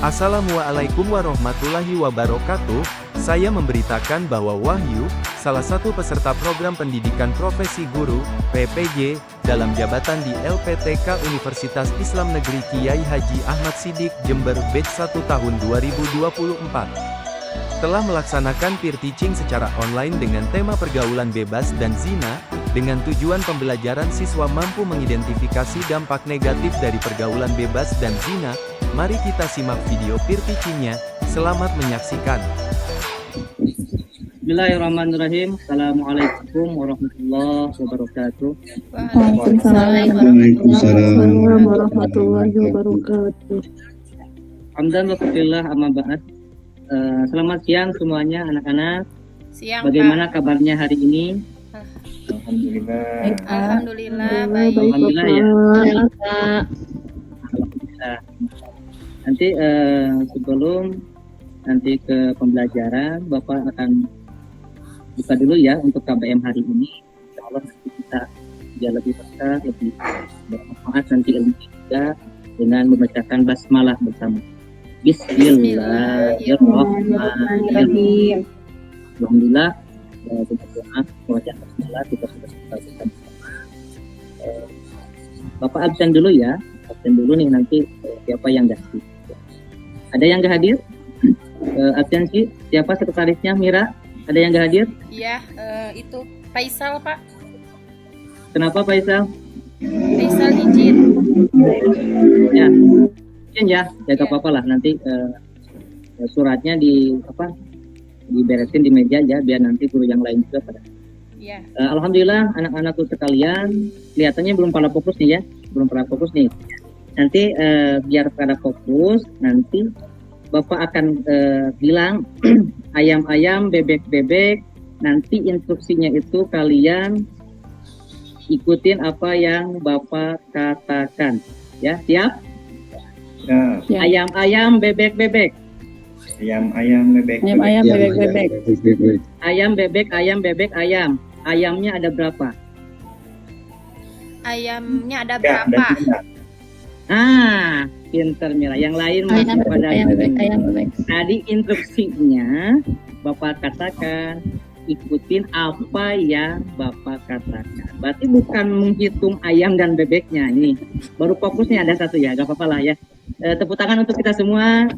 Assalamualaikum warahmatullahi wabarakatuh. Saya memberitakan bahwa Wahyu, salah satu peserta program pendidikan profesi guru, PPG, dalam jabatan di LPTK Universitas Islam Negeri Kiai Haji Ahmad Siddiq Jember Batch 1 tahun 2024. Telah melaksanakan peer teaching secara online dengan tema pergaulan bebas dan zina, dengan tujuan pembelajaran siswa mampu mengidentifikasi dampak negatif dari pergaulan bebas dan zina. Mari kita simak video peer teaching-nya. Selamat menyaksikan. Bismillahirrahmanirrahim. Assalamualaikum warahmatullahi wabarakatuh. Waalaikumsalam warahmatullahi wabarakatuh. Hamdan wa syukurillah amma ba'd. Selamat siang semuanya anak-anak. Siang, bagaimana Pak. kabarnya hari ini? Alhamdulillah baik. Alhamdulillah ya. Pak. Alhamdulillah. Nanti sebelum nanti ke pembelajaran, Bapak akan buka dulu ya untuk KBM hari ini. Insya Allah nanti kita biar lebih besar, lebih bermanfaat nanti ilmu juga dengan membacakan basmalah bersama. Bismillahirrahmanirrahim. Alhamdulillah, kita doa bacaan basmalah kita sudah bersama. Bapak absen dulu ya, absen dulu nih nanti siapa yang ganti. Ada yang nggak hadir? Absensi siapa sekretarisnya? Mira, ada yang nggak hadir? Iya, itu Faisal, Pak. Kenapa Faisal? Faisal izin. Ya, izin ya, gak apa-apa lah nanti suratnya diberesin di meja ya, biar nanti guru yang lain juga pada. Iya. Alhamdulillah anak-anakku sekalian, kelihatannya belum pada fokus nih ya, belum pada fokus nih. Nanti biar pada fokus, nanti Bapak akan bilang ayam-ayam, bebek-bebek, nanti instruksinya itu kalian ikutin apa yang Bapak katakan. Ya, siap? Ya. Ayam-ayam, bebek-bebek. Ayam bebek. Ayam, bebek, ayam, bebek, ayam. Ayamnya ada berapa? Ayamnya ada berapa? Pinter Mila. Yang lain masih pada ayam bebek. tadi instruksinya Bapak katakan ikutin apa yang Bapak katakan. Berarti bukan menghitung ayam dan bebeknya. Ini baru fokusnya ada satu ya, gak apa-apa lah ya. Tepuk tangan untuk kita semua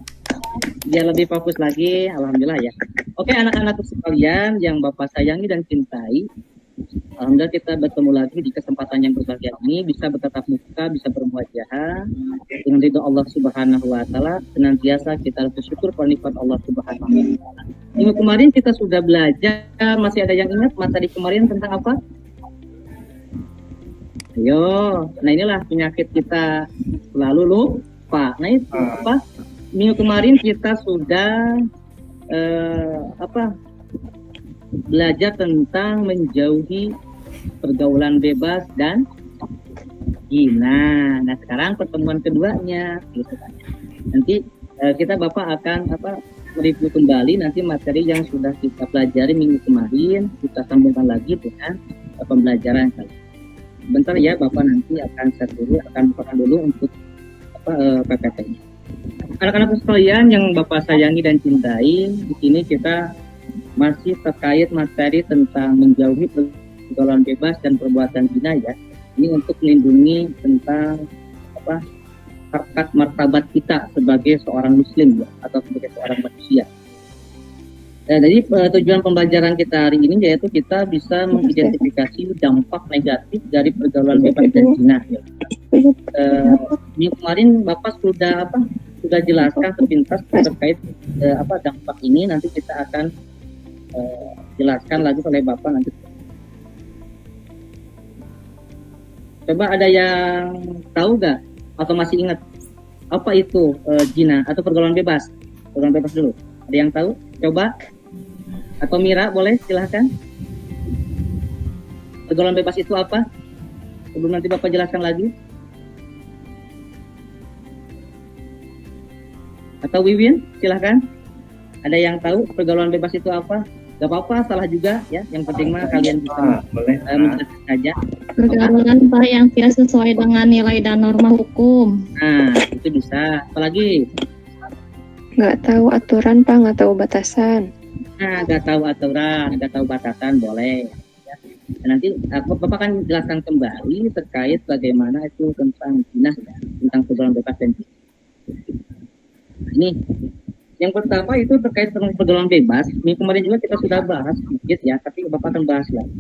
biar lebih fokus lagi. Alhamdulillah ya. Oke anak-anak sekalian yang Bapak sayangi dan cintai, alhamdulillah kita bertemu lagi di kesempatan yang berbahagia ini, bisa bertatap muka, bisa bermuajahah dengan ridho Allah Subhanahu wa taala. Senantiasa kita bersyukur pada nikmat Allah Subhanahu wa taala. Minggu kemarin kita sudah belajar, masih ada yang ingat materi kemarin tentang apa? Ayo, nah inilah penyakit kita selalu lupa. Nah itu apa? Minggu kemarin kita sudah belajar tentang menjauhi pergaulan bebas dan zina. Nah sekarang pertemuan keduanya gitu kan. Nanti Bapak akan mereview kembali nanti materi yang sudah kita pelajari minggu kemarin, kita sambungkan lagi dengan pembelajaran kali. Bentar ya Bapak nanti akan share dulu, akan buka dulu untuk PPT-nya. Anak-anak sekalian yang Bapak sayangi dan cintai, di sini kita masih terkait materi tentang menjauhi pergaulan bebas dan perbuatan zina ya. Ini untuk melindungi tentang harkat martabat kita sebagai seorang muslim ya, atau sebagai seorang manusia. Jadi tujuan pembelajaran kita hari ini yaitu kita bisa mengidentifikasi dampak negatif dari pergaulan bebas dan zina ya. Minggu kemarin Bapak sudah jelaskan sepintas terkait dampak ini. Nanti kita akan jelaskan lagi oleh Bapak nanti. Coba ada yang tahu nggak atau masih ingat apa itu zina atau pergaulan bebas? Pergaulan bebas dulu. Ada yang tahu? Coba. Atau Mira boleh silahkan. Pergaulan bebas itu apa? Sebelum nanti Bapak jelaskan lagi. Atau Wiwin silahkan. Ada yang tahu pergaulan bebas itu apa? Gak apa-apa, salah juga ya. Yang penting mah kalian bisa menjelaskan saja. Pergaulan Pak yang tidak sesuai dengan nilai dan norma hukum. Nah, itu bisa. Apalagi Nggak tahu aturan, Pak, nggak tahu batasan. Nah, nggak tahu aturan, nggak tahu batasan boleh. Ya. Nanti Bapak akan jelaskan kembali terkait bagaimana itu tentang zina, ya, tentang pergaulan bebas dan zina. Ini yang pertama itu terkait dengan pergaulan bebas. Ini kemarin juga kita sudah bahas sedikit ya, tapi Bapak akan bahas lagi.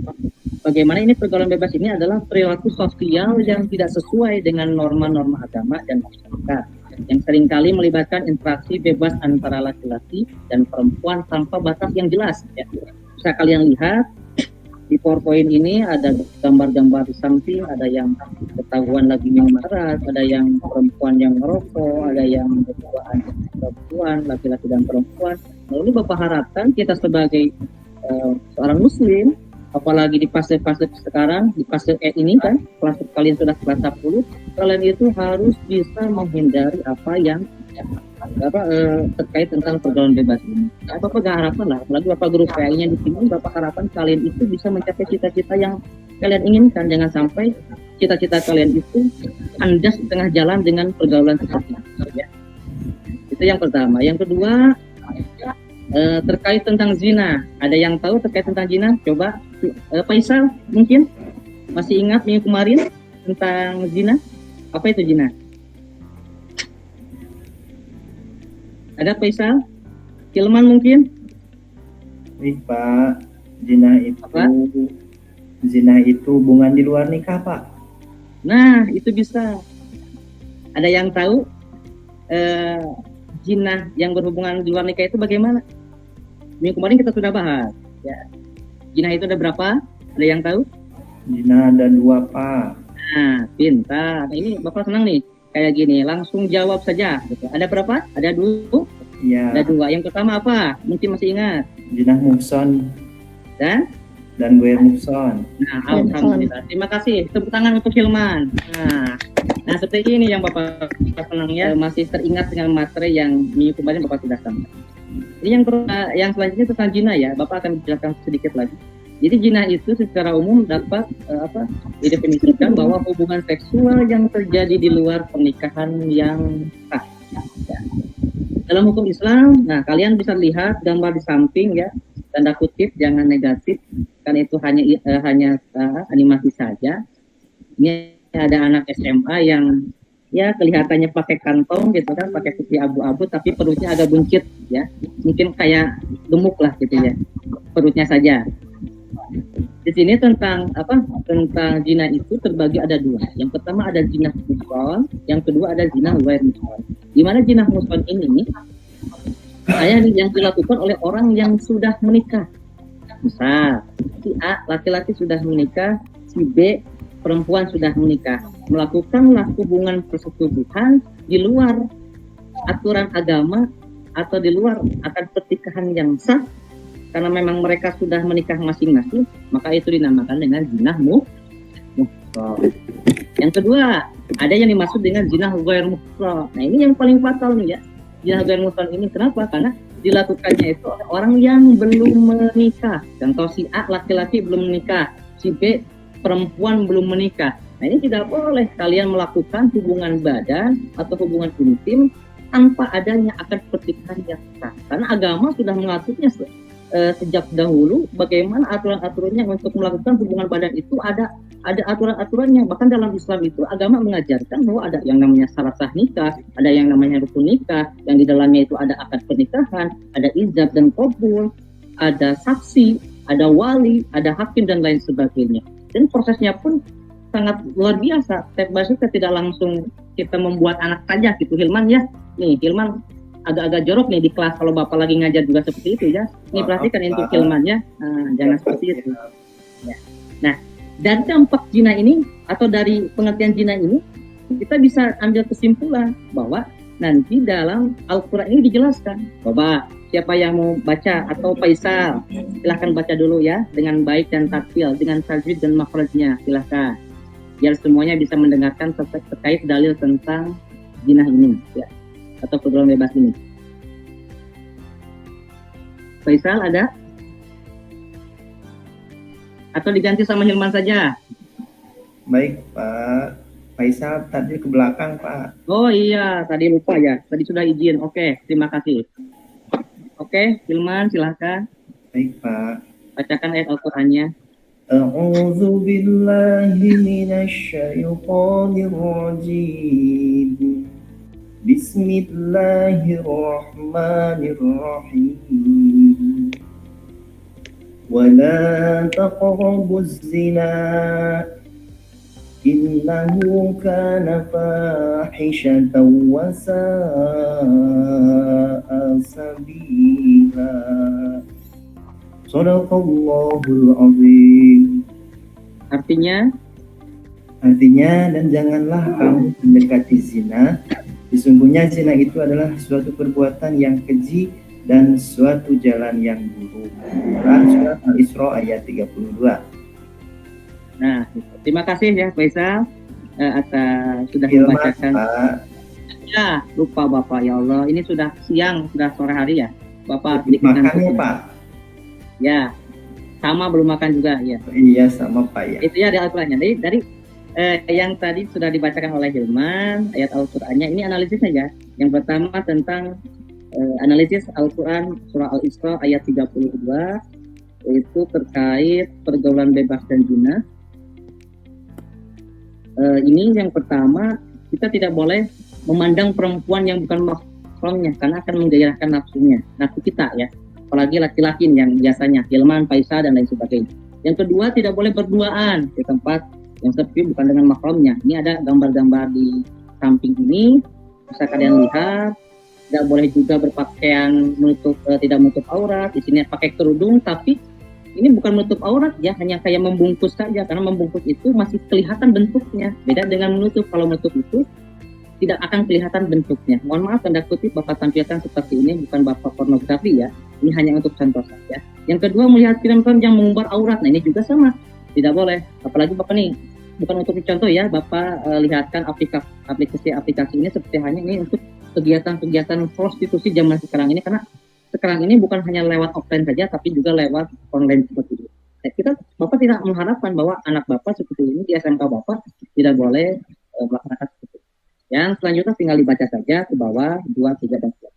Bagaimana ini pergaulan bebas ini adalah perilaku sosial yang tidak sesuai dengan norma-norma agama dan masyarakat, yang seringkali melibatkan interaksi bebas antara laki-laki dan perempuan tanpa batas yang jelas. Ya. Bisa kalian lihat di PowerPoint ini ada gambar-gambar di samping, ada yang ketahuan lagi yang merat, ada yang perempuan yang merokok, ada yang berduaan perempuan, laki-laki dan perempuan. Lalu Bapak harapkan kita sebagai seorang muslim, apalagi di fase-fase sekarang, di fase ini kan, kelas kalian sudah kelas 10, kalian itu harus bisa menghindari apa yang terkait tentang pergaulan bebas ini. Bapak gak harapan lah, apalagi Bapak guru PAI-nya di sini, Bapak harapan kalian itu bisa mencapai cita-cita yang kalian inginkan. Jangan sampai cita-cita kalian itu kandas di tengah jalan dengan pergaulan seperti itu. Ya. Itu yang pertama. Yang kedua, terkait tentang zina. Ada yang tahu terkait tentang zina? Coba Faisal mungkin masih ingat minggu kemarin tentang zina? Apa itu zina? Ada Faisal? Hilman mungkin? Baik Pak, zina itu Apa? zina itu hubungan di luar nikah Pak. Nah, itu bisa. Ada yang tahu zina yang berhubungan di luar nikah itu bagaimana? Minggu kemarin kita sudah bahas. Ya. Zina itu ada berapa? Ada yang tahu? Zina ada 2 Pak. Nah, pintar. Nah, ini Bapak senang nih. Kayak gini, langsung jawab saja. Gitu. Ada berapa? Ada 2? Ya. Ada 2. Yang pertama apa? Mungkin masih ingat. Zina muhson Dan? dan gue muhson. Nah, alhamdulillah. Terima kasih. Tepuk tangan untuk Hilman. Nah, seperti ini yang Bapak senang ya. Masih teringat dengan materi yang minggu kemarin Bapak sudah sampaikan. Ini yang selanjutnya tentang zina ya. Bapak akan jelaskan sedikit lagi. Jadi zina itu secara umum dapat didefinisikan bahwa hubungan seksual yang terjadi di luar pernikahan yang sah. Ya. Dalam hukum Islam, nah kalian bisa lihat gambar di samping ya, tanda kutip jangan negatif, karena itu hanya animasi saja. Ini ada anak SMA yang ya kelihatannya pakai kantong gitu kan, pakai putih abu-abu tapi perutnya agak buncit ya, mungkin kayak gemuk lah gitu ya, perutnya saja. Di sini tentang zina itu terbagi ada 2. Yang pertama ada zina muhsan, yang kedua ada zina ghair muhsan. Di mana zina muhsan ini yang dilakukan oleh orang yang sudah menikah. Misal, si A laki-laki sudah menikah, si B perempuan sudah menikah, melakukanlah hubungan persetubuhan di luar aturan agama atau di luar akan pernikahan yang sah. Karena memang mereka sudah menikah masing-masing, maka itu dinamakan dengan zina muhsan. Yang kedua, ada yang dimaksud dengan zina ghair muhsan. Nah, ini yang paling fatal nih ya. Zina ghair muhsan ini kenapa? Karena dilakukannya itu oleh orang yang belum menikah. Contoh si A laki-laki belum menikah, si B perempuan belum menikah. Nah, ini tidak boleh kalian melakukan hubungan badan atau hubungan intim tanpa adanya akad pernikahan yang sah. Karena agama sudah mengaturnya sejak dahulu bagaimana aturan-aturannya untuk melakukan hubungan badan itu ada aturan-aturannya. Bahkan dalam Islam itu agama mengajarkan bahwa ada yang namanya syarat sah nikah, ada yang namanya rukun nikah, yang di dalamnya itu ada akad pernikahan, ada ijab dan qabul, ada saksi, ada wali, ada hakim dan lain sebagainya. Dan prosesnya pun sangat luar biasa. Step by step tidak langsung kita membuat anak saja gitu. Hilman ya, nih Hilman agak-agak jorok nih di kelas kalau Bapak lagi ngajar juga seperti itu ya. Ini perhatikan untuk Hilmannya, jangan seperti itu. Ya. Nah, dari dampak zina ini atau dari pengertian zina ini kita bisa ambil kesimpulan bahwa nanti dalam Al-Quran ini dijelaskan. Coba siapa yang mau baca atau Faisal silahkan baca dulu ya dengan baik dan takfil, dengan tajwid dan makhrajnya silahkan biar semuanya bisa mendengarkan terkait dalil tentang zina ini ya, atau pergaulan bebas ini. Faisal ada? Atau diganti sama Hilman saja? Baik Pak. Faisal tadi ke belakang, Pak. Oh iya, tadi lupa ya. Tadi sudah izin. Oke, terima kasih. Oke, Hilman silahkan Baik, Pak. bacakan ayat Al-Qur'annya. A'udzu billahi minasy syaithanir rajim. Bismillahirrahmanirrahim. Wala taqrabuz zina innahu kana fahishatan wa sa'a sabila. Shadaqallahul azim. Artinya, Dan janganlah kamu mendekati zina. Sesungguhnya zina itu adalah suatu perbuatan yang keji dan suatu jalan yang buruk. Quran Surat Al-Isra ayat 32. nah, terima kasih ya Faisal atas sudah Hilman, membacakan. Pak. Ya, lupa Bapak, ya Allah. Ini sudah siang, sudah sore hari ya. Bapak Makannya, Pak. Ya, sama belum makan juga ya. Iya, sama Pak ya. Itu ya di Al-Qur'annya. Dari yang tadi sudah dibacakan oleh Hilman, ayat Al-Qur'annya ini analisisnya ya. Yang pertama tentang analisis Al-Qur'an surah Al-Isra ayat 32 yaitu terkait pergaulan bebas dan zina. Ini yang pertama, kita tidak boleh memandang perempuan yang bukan mahramnya karena akan menggairahkan nafsunya, nafsu kita ya. Apalagi laki-laki yang biasanya Hilman, Faisal dan lain sebagainya. Yang kedua, tidak boleh berduaan di tempat yang sepi bukan dengan mahramnya. Ini ada gambar-gambar di samping ini, bisa kalian lihat. Tidak boleh juga berpakaian tidak menutup aurat. Di sini pakai kerudung, tapi ini bukan menutup aurat ya, hanya kayak membungkus saja. Karena membungkus itu masih kelihatan bentuknya. Beda dengan menutup. Kalau menutup itu tidak akan kelihatan bentuknya. Mohon maaf tanda kutip Bapak tampilkan seperti ini, bukan Bapak pornografi ya. Ini hanya untuk contoh saja. Yang kedua, melihat film-film yang mengumbar aurat. Nah ini juga sama, tidak boleh. Apalagi Bapak nih, bukan untuk contoh ya, Bapak lihatkan aplikasi ini seperti hanya ini untuk kegiatan-kegiatan prostitusi zaman sekarang ini. Karena sekarang ini bukan hanya lewat offline saja, tapi juga lewat online seperti itu. Bapak tidak mengharapkan bahwa anak Bapak seperti ini di SMK Bapak tidak boleh melaksanakan seperti itu. Yang selanjutnya tinggal dibaca saja ke bawah 2, 3, dan 4.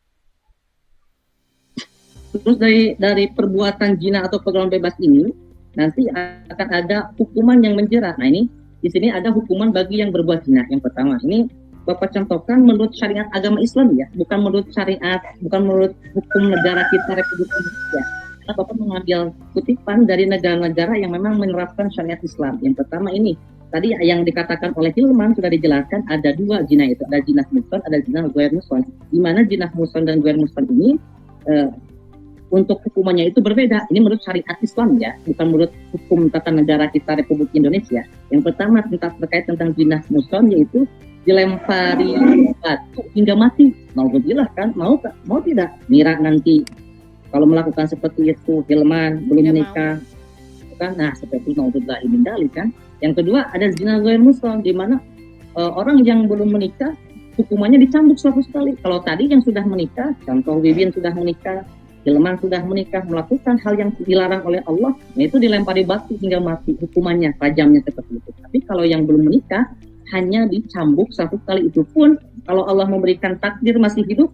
Terus dari perbuatan zina atau pergaulan bebas ini nanti akan ada hukuman yang menjerat. Nah ini di sini ada hukuman bagi yang berbuat zina. Yang pertama ini Bapak contohkan menurut syariat agama Islam ya, bukan menurut syariat, bukan menurut hukum negara kita Republik Indonesia. Karena Bapak mengambil kutipan dari negara-negara yang memang menerapkan syariat Islam. Yang pertama ini tadi yang dikatakan oleh Hilman sudah dijelaskan ada dua zina itu, ada zina muhsan, ada zina ghair muhsan. Di mana zina muhsan dan ghair muhsan ini untuk hukumannya itu berbeda. Ini menurut syariat Islam ya, bukan menurut hukum tata negara kita Republik Indonesia. Yang pertama terkait tentang zina muhsan yaitu dilempari batu hingga mati. Naudzubillah kan, mau tidak? Mira nanti kalau melakukan seperti itu, Hilman belum menikah, kan? Nah seperti naudzubillah min dzalik kan. Yang kedua ada zina ghair muhsan, di mana orang yang belum menikah hukumannya dicambuk 100 kali. Kalau tadi yang sudah menikah, contoh Wibin sudah menikah, Hilman sudah menikah, melakukan hal yang dilarang oleh Allah, nah itu dilempari batu hingga mati hukumannya, rajamnya seperti itu. Tapi kalau yang belum menikah hanya dicambuk 100 kali, itu pun kalau Allah memberikan takdir masih hidup,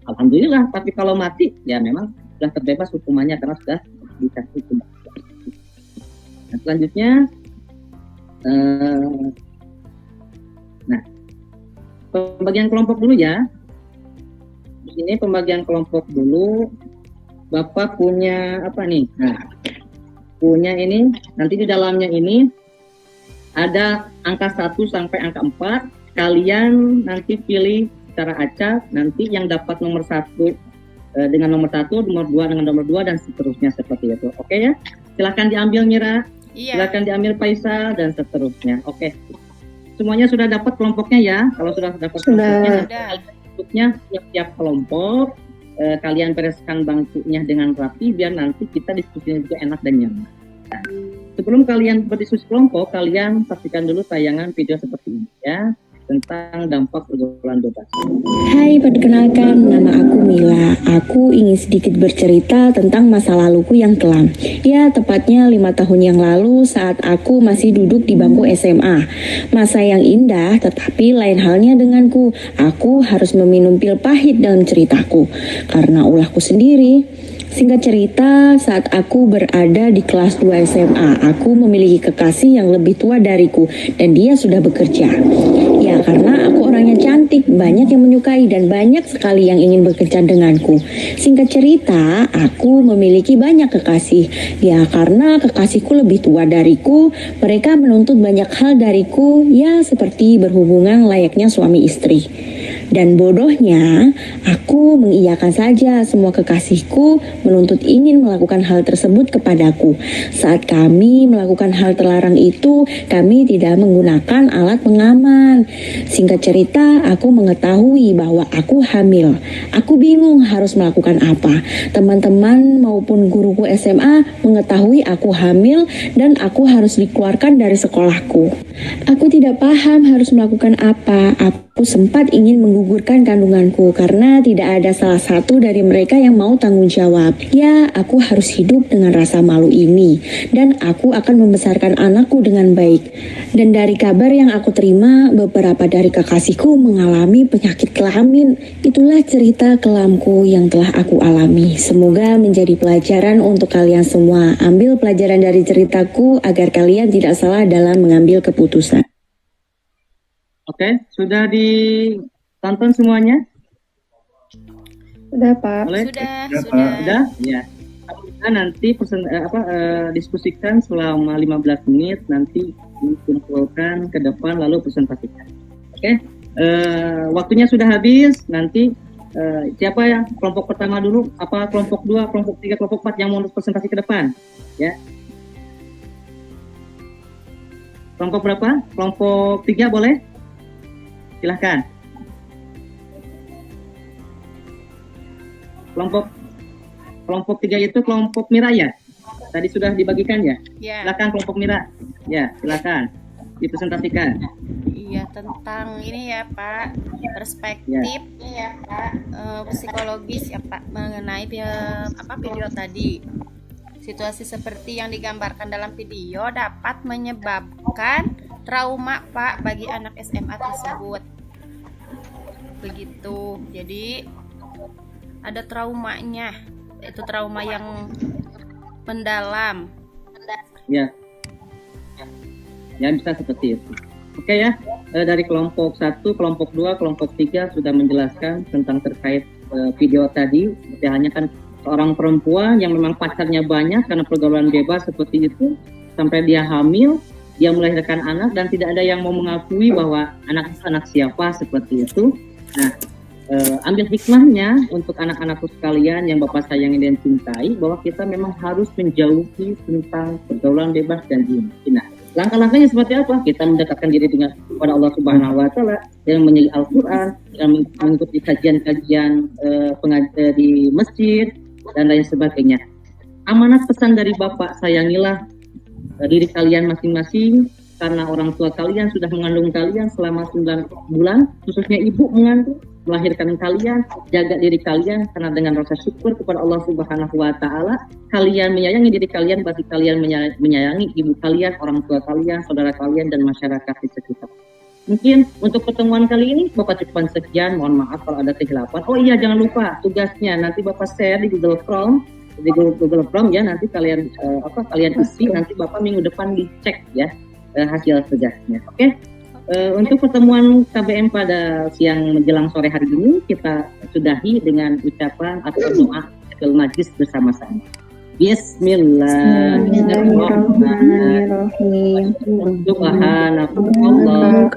alhamdulillah. Tapi kalau mati ya memang sudah terbebas hukumannya karena sudah dikasih hukum. Nah selanjutnya nah, pembagian kelompok dulu ya. Di sini pembagian kelompok dulu. Bapak punya apa nih? Nah, punya ini. Nanti di dalamnya ini ada angka 1 sampai angka 4. Kalian nanti pilih secara acak. Nanti yang dapat nomor 1 dengan nomor 1, nomor 2 dengan nomor 2 dan seterusnya seperti itu. Oke ya? Silakan diambil Mira. Iya. Silakan diambil Faisal dan seterusnya. Oke. Semuanya sudah dapat kelompoknya ya? Kalau sudah dapat kelompoknya, bentuknya tiap-tiap kelompok kalian bereskan bangkunya dengan rapi biar nanti kita diskusinya juga enak dan nyaman. Nah, sebelum kalian berdiskusi kelompok, kalian saksikan dulu tayangan video seperti ini ya. tentang dampak pergaulan bebas. Hai, perkenalkan, nama aku Mila. Aku ingin sedikit bercerita tentang masa laluku yang kelam. Ya, tepatnya 5 tahun yang lalu saat aku masih duduk di bangku SMA. Masa yang indah, tetapi lain halnya denganku. Aku harus meminum pil pahit dalam ceritaku, karena ulahku sendiri. Singkat cerita, saat aku berada di kelas 2 SMA, aku memiliki kekasih yang lebih tua dariku dan dia sudah bekerja. Ya, karena aku orangnya cantik, banyak yang menyukai dan banyak sekali yang ingin bekerja denganku. Singkat cerita, aku memiliki banyak kekasih. Ya, karena kekasihku lebih tua dariku, mereka menuntut banyak hal dariku, ya seperti berhubungan layaknya suami istri. Dan bodohnya, aku mengiyakan saja semua kekasihku menuntut ingin melakukan hal tersebut kepadaku. Saat kami melakukan hal terlarang itu, kami tidak menggunakan alat pengaman. Singkat cerita, aku mengetahui bahwa aku hamil. Aku bingung harus melakukan apa. Teman-teman maupun guruku SMA mengetahui aku hamil dan aku harus dikeluarkan dari sekolahku. Aku tidak paham harus melakukan apa. Aku sempat ingin menggugurkan kandunganku karena tidak ada salah satu dari mereka yang mau tanggung jawab. Ya, aku harus hidup dengan rasa malu ini dan aku akan membesarkan anakku dengan baik. Dan dari kabar yang aku terima, beberapa dari kekasihku mengalami penyakit kelamin. Itulah cerita kelamku yang telah aku alami. Semoga menjadi pelajaran untuk kalian semua. Ambil pelajaran dari ceritaku agar kalian tidak salah dalam mengambil keputusan. Oke, sudah ditonton semuanya? Udah, Pak. Boleh? Sudah. Sudah? Ya. Kita nanti diskusikan selama 15 menit, nanti dikumpulkan ke depan lalu presentasikan. Oke? Waktunya sudah habis, nanti siapa yang kelompok pertama dulu, apa kelompok 2, kelompok 3, kelompok 4 yang mau presentasi ke depan? Ya. Kelompok berapa? Kelompok 3 boleh? Silahkan. Kelompok 3 itu kelompok Mira ya? Tadi sudah dibagikan ya? Ya. Silakan kelompok Mira. Ya, silakan dipresentasikan. Iya, tentang ini ya Pak, perspektif psikologis ya Pak mengenai video tadi. Situasi seperti yang digambarkan dalam video dapat menyebabkan trauma Pak bagi anak SMA tersebut. Begitu. Jadi ada traumanya. Itu trauma yang mendalam. Ya. Ya bisa seperti itu. Oke ya. Dari kelompok 1, kelompok 2, kelompok 3 sudah menjelaskan tentang terkait video tadi. Seperti hanya kan seorang perempuan yang memang pacarnya banyak karena pergaulan bebas seperti itu, sampai dia hamil, dia melahirkan anak dan tidak ada yang mau mengakui bahwa anak siapa seperti itu. Nah, ambil hikmahnya untuk anak-anakku sekalian yang Bapak sayangi dan cintai, bahwa kita memang harus menjauhi tentang pergaulan bebas dan ini. Nah, langkah-langkahnya seperti apa? Kita mendekatkan diri dengan kepada Allah Subhanahu wa taala dengan menyanyi Al-Qur'an, dengan mengikuti kajian-kajian di masjid dan lain sebagainya. Amanat pesan dari Bapak, sayangilah diri kalian masing-masing karena orang tua kalian sudah mengandung kalian selama 9 bulan, khususnya ibu mengandung, melahirkan kalian. Jaga diri kalian karena dengan rasa syukur kepada Allah Subhanahu wa taala, kalian menyayangi diri kalian, berarti kalian menyayangi ibu kalian, orang tua kalian, saudara kalian dan masyarakat di sekitar. Mungkin untuk pertemuan kali ini Bapak cukupkan sekian, mohon maaf kalau ada kehilapan. Oh iya, jangan lupa tugasnya nanti Bapak share di Google Form, ya, nanti kalian kalian isi, nanti Bapak minggu depan dicek ya hasil tugasnya. Oke? Untuk pertemuan KBM pada siang menjelang sore hari ini kita sudahi dengan ucapan atau doa Tahiyatul Majlis bersama-sama. Bismillahirrahmanirrahim. Subhanallah.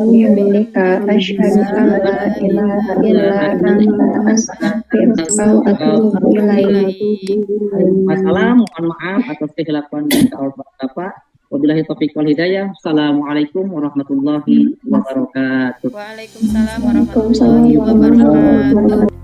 Bihamdika asyhadu an la ilaha illa anta astaghfiruka wa atubu ilaik. Wassalam, mohon maaf atas kehilapan dan Bapak. Wabillahi taufiq wal hidayah. Assalamualaikum warahmatullahi wabarakatuh. Waalaikumsalam warahmatullahi wabarakatuh.